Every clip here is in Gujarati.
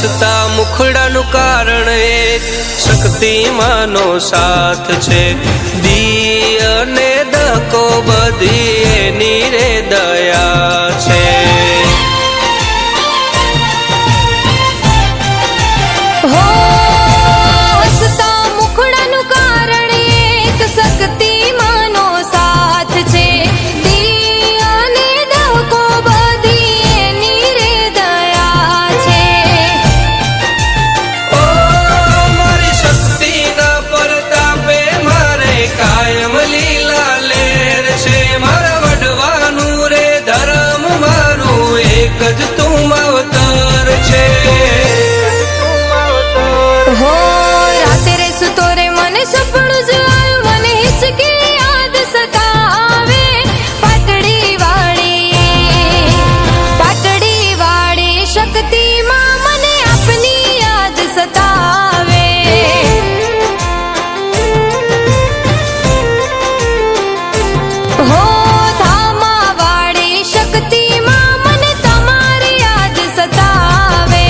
હસતા મુખડાનું કારણ એક શક્તિમાંનો સાથ છે। દી અને દકો બધી એની રે દયા છે। હો હસતા મુખડાનું કારણ એક શક્તિમાંનો સાથ છે। દી અને દકો બધી એની રે દયા છે। ઓ મારી શક્તિના પરતાપે મારે કાયમ લીલા લેર છે। મારા વડવાનું રે ધર્મ મારું એક જ તું માવતર છે। હો રાતે રે સુતો રે મને સપનું જ આવ્યું, મને હિચકી યાદ સતાવે। પાટડી વાળી શક્તિમાં મને આપની યાદ સતાવે। હો ધામા વાળી શક્તિમાં મને તમારી યાદ સતાવે।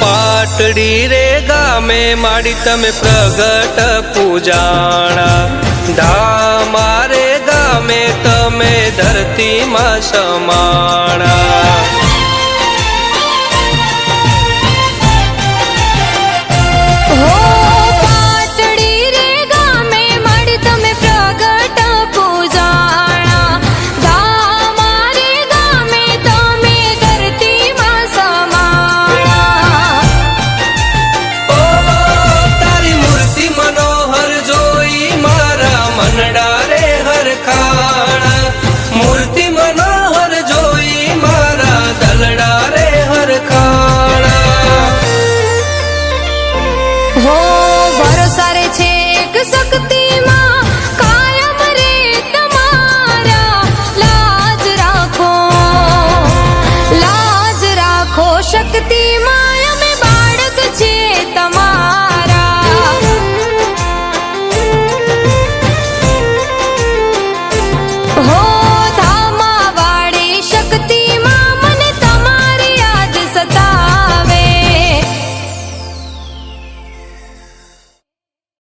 પાટડી રે ગામે માડી તમે પ્રગટ પૂજાણા। ધામા રે ગામે તમે ધરતીમાં સમા